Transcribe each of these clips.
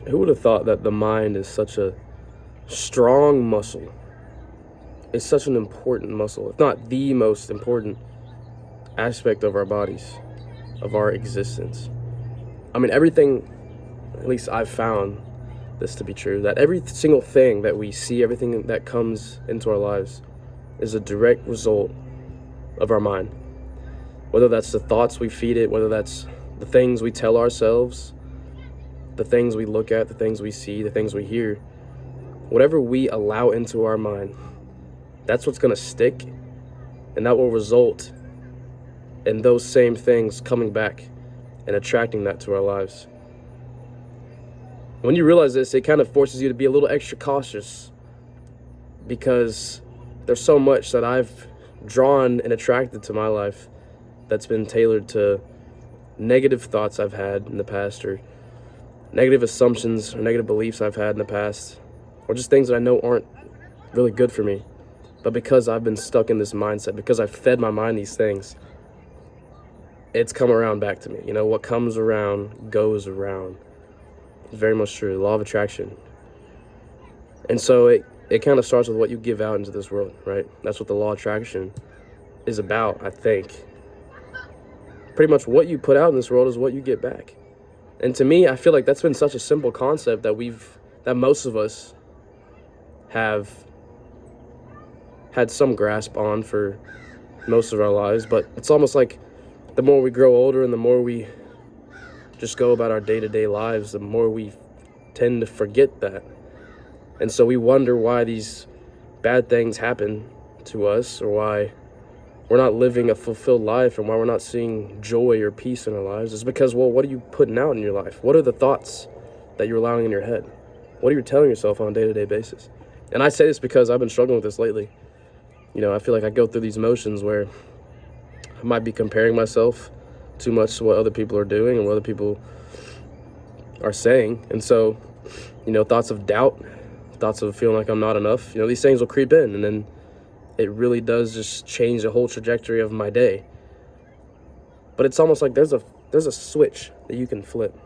Who would have thought that the mind is such a strong muscle? It's such an important muscle, if not the most important aspect of our bodies, of our existence. I mean, everything, at least I've found this to be true, that every single thing that we see, everything that comes into our lives is a direct result of our mind. Whether that's the thoughts we feed it, whether that's the things we tell ourselves, the things we look at, the things we see, the things we hear, whatever we allow into our mind, that's what's going to stick, and that will result in those same things coming back and attracting that to our lives. When you realize this, it kind of forces you to be a little extra cautious, because there's so much that I've drawn and attracted to my life that's been tailored to negative thoughts I've had in the past, or negative assumptions or negative beliefs I've had in the past, or just things that I know aren't really good for me. But because I've been stuck in this mindset, because I've fed my mind these things, it's come around back to me. You know, what comes around goes around. It's very much true, the law of attraction. And so it kind of starts with what you give out into this world, right? That's what the law of attraction is about, I think. Pretty much what you put out in this world is what you get back. And to me, I feel like that's been such a simple concept that most of us have had some grasp on for most of our lives. But it's almost like the more we grow older and the more we just go about our day-to-day lives, the more we tend to forget that. And so we wonder why these bad things happen to us, or why we're not living a fulfilled life, and why we're not seeing joy or peace in our lives. It's because, well, what are you putting out in your life? What are the thoughts that you're allowing in your head? What are you telling yourself on a day-to-day basis? And I say this because I've been struggling with this lately. You know, I feel like I go through these motions where I might be comparing myself too much to what other people are doing and what other people are saying. And so, you know, thoughts of doubt, thoughts of feeling like I'm not enough, you know, these things will creep in, and then it really does just change the whole trajectory of my day. But it's almost like there's a switch that you can flip.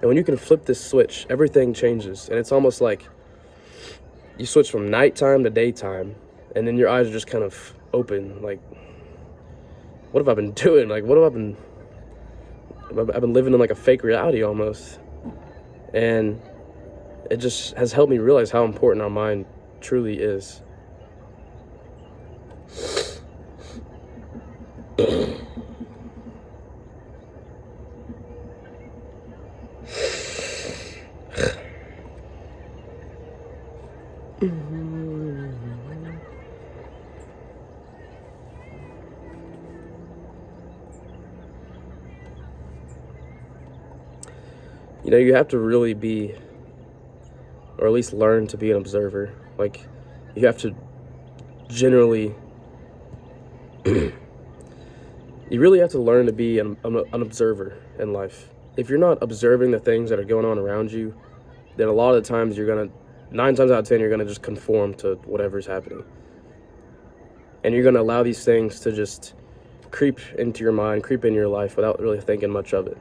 And when you can flip this switch, everything changes. And it's almost like you switch from nighttime to daytime, and then your eyes are just kind of open. Like, what have I been doing? Like, what have I've been living in like a fake reality almost. And it just has helped me realize how important our mind truly is. You know, you have to really be, or at least learn to be an observer. Like, you have to generally, you really have to learn to be an observer in life. If you're not observing the things that are going on around you, then a lot of the times 9 times out of 10, you're gonna just conform to whatever's happening. And you're gonna allow these things to just creep into your mind, creep into your life without really thinking much of it.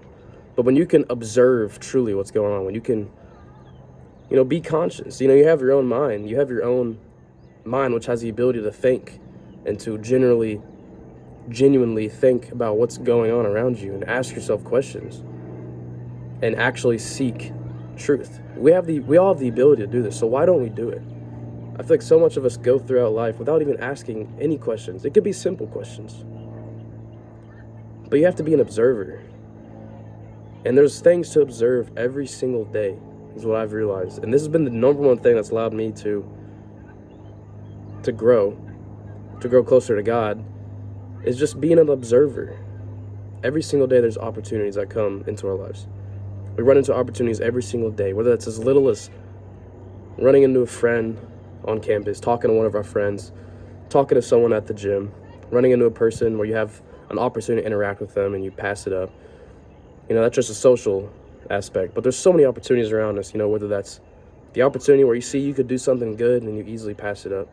But when you can observe truly what's going on, when you can, you know, be conscious, you know, you have your own mind, which has the ability to think and to genuinely think about what's going on around you and ask yourself questions and actually seek truth. We all have the ability to do this, so why don't we do it? I feel like so much of us go throughout life without even asking any questions. It could be simple questions, but you have to be an observer. And there's things to observe every single day, is what I've realized. And this has been the number one thing that's allowed me to grow closer to God, is just being an observer. Every single day there's opportunities that come into our lives. We run into opportunities every single day, whether it's as little as running into a friend on campus, talking to one of our friends, talking to someone at the gym, running into a person where you have an opportunity to interact with them and you pass it up. You know, that's just a social aspect. But there's so many opportunities around us, you know, whether that's the opportunity where you see you could do something good and you easily pass it up,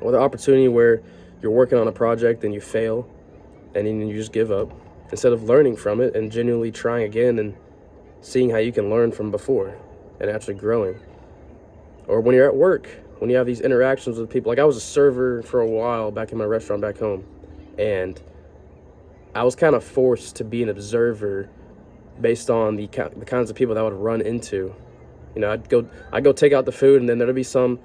or the opportunity where you're working on a project and you fail and then you just give up instead of learning from it and genuinely trying again and seeing how you can learn from before and actually growing. Or when you're at work, when you have these interactions with people. Like, I was a server for a while back in my restaurant back home, and I was kind of forced to be an observer based on the kinds of people that I would run into. You know, I'd go take out the food, and then there'd be some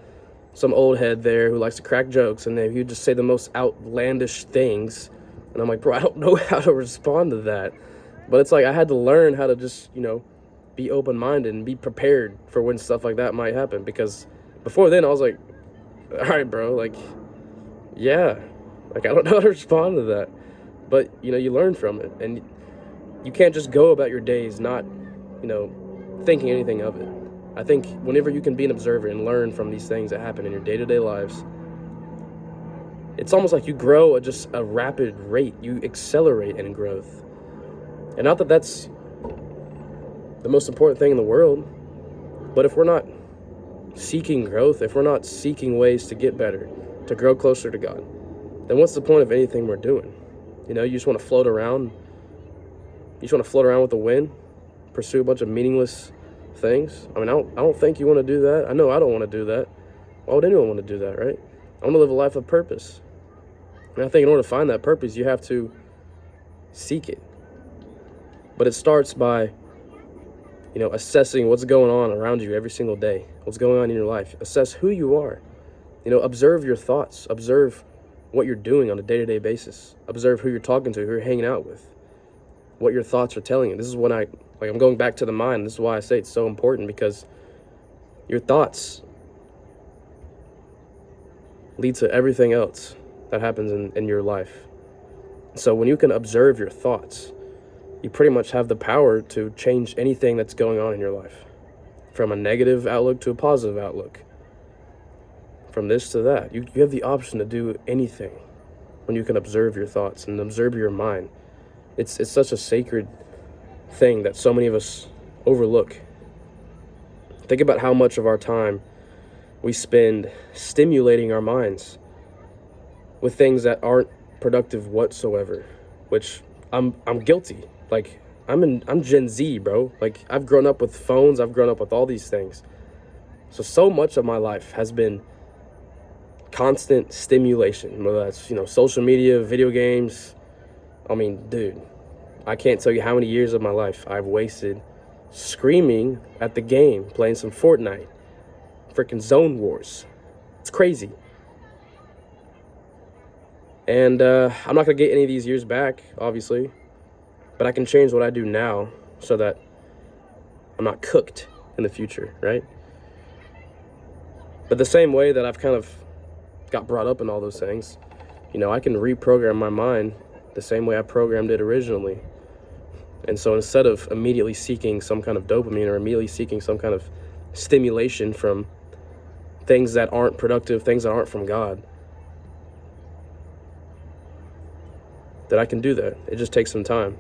old head there who likes to crack jokes, and then he'd just say the most outlandish things, and I'm like, bro, I don't know how to respond to that. But it's like I had to learn how to just, be open-minded and be prepared for when stuff like that might happen, because before then I was like, all right, bro, like, yeah, like, I don't know how to respond to that. But, you learn from it, and you can't just go about your days not, thinking anything of it. I think whenever you can be an observer and learn from these things that happen in your day-to-day lives, it's almost like you grow at just a rapid rate. You accelerate in growth. And not that that's the most important thing in the world, but if we're not seeking growth, if we're not seeking ways to get better, to grow closer to God, then what's the point of anything we're doing? You just want to float around. You just want to float around with the wind, pursue a bunch of meaningless things. I mean, I don't think you want to do that. I know I don't want to do that. Why would anyone want to do that, right? I want to live a life of purpose. And I think in order to find that purpose, you have to seek it. But it starts by, assessing what's going on around you every single day, what's going on in your life. Assess who you are. Observe your thoughts. Observe what you're doing on a day-to-day basis. Observe who you're talking to, who you're hanging out with, what your thoughts are telling you. This is when I'm going back to the mind. This is why I say it's so important, because your thoughts lead to everything else that happens in your life. So when you can observe your thoughts, you pretty much have the power to change anything that's going on in your life, from a negative outlook to a positive outlook, from this to that. You have the option to do anything when you can observe your thoughts and observe your mind. It's such a sacred thing that so many of us overlook. Think about how much of our time we spend stimulating our minds with things that aren't productive whatsoever, which I'm guilty. Like, I'm Gen Z, bro. Like, I've grown up with phones. I've grown up with all these things. So much of my life has been constant stimulation, whether that's, social media, video games. I mean, dude, I can't tell you how many years of my life I've wasted screaming at the game, playing some Fortnite, freaking Zone Wars. It's crazy. And I'm not going to get any of these years back, obviously, but I can change what I do now so that I'm not cooked in the future, right? But the same way that I've kind of got brought up in all those things, I can reprogram my mind the same way I programmed it originally. And so instead of immediately seeking some kind of dopamine or immediately seeking some kind of stimulation from things that aren't productive, things that aren't from God, that I can do that. It just takes some time.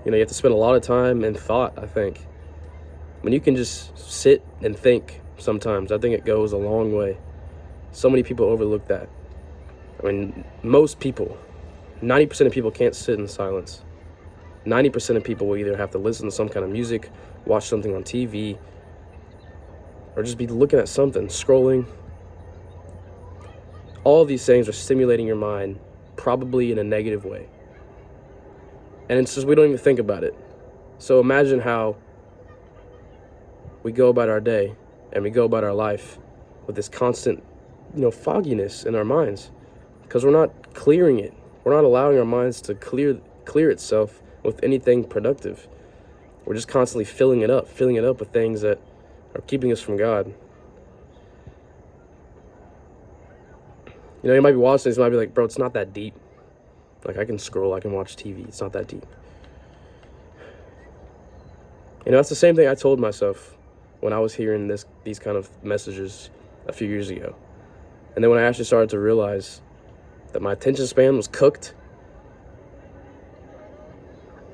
You have to spend a lot of time and thought, I think. When you can just sit and think sometimes, I think it goes a long way. So many people overlook that. I mean, most people, 90% of people can't sit in silence. 90% of people will either have to listen to some kind of music, watch something on TV, or just be looking at something, scrolling. All of these things are stimulating your mind, probably in a negative way. And it's just, we don't even think about it. So imagine how we go about our day and we go about our life with this constant, fogginess in our minds, because we're not clearing it. We're not allowing our minds to clear itself with anything productive. We're just constantly filling it up with things that are keeping us from God. You might be watching this, you might be like, bro, it's not that deep. Like, I can scroll, I can watch TV. It's not that deep. That's the same thing I told myself when I was hearing these kind of messages a few years ago. And then when I actually started to realize that my attention span was cooked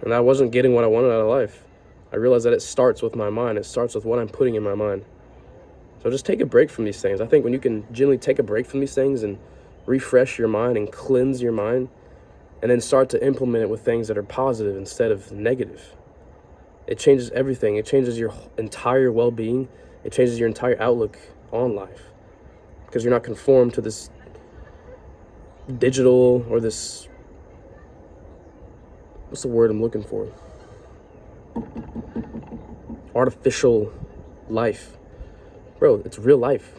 and I wasn't getting what I wanted out of life, I realized that it starts with my mind. It starts with what I'm putting in my mind. So just take a break from these things. I think when you can genuinely take a break from these things and refresh your mind and cleanse your mind, and then start to implement it with things that are positive instead of negative, it changes everything. It changes your entire well-being. It changes your entire outlook on life, because you're not conformed to this digital or this, what's the word I'm looking for? Artificial life. Bro, it's real life.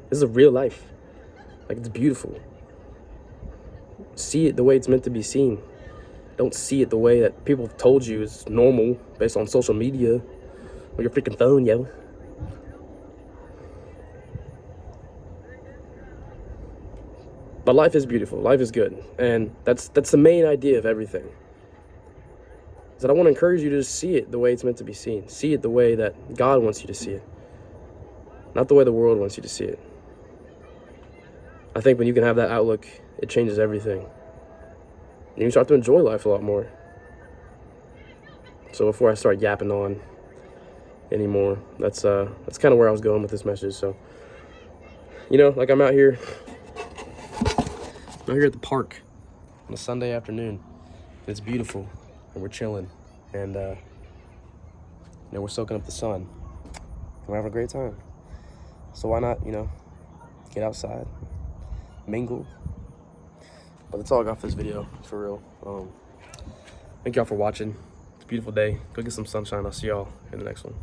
This is a real life. Like, it's beautiful. See it the way it's meant to be seen. Don't see it the way that people have told you is normal based on social media or your freaking phone, yo. But life is beautiful. Life is good. And that's the main idea of everything. Is that I want to encourage you to just see it the way it's meant to be seen. See it the way that God wants you to see it. Not the way the world wants you to see it. I think when you can have that outlook, it changes everything. And you start to enjoy life a lot more. So before I start yapping on anymore, that's kind of where I was going with this message. So, you know, like I'm out here at the park on a Sunday afternoon. It's beautiful, and we're chilling, and you know, we're soaking up the sun, and we're having a great time. So why not, you know, get outside, mingle. But that's all I got for this video, for real. Thank y'all for watching. It's a beautiful day. Go get some sunshine. I'll see y'all in the next one.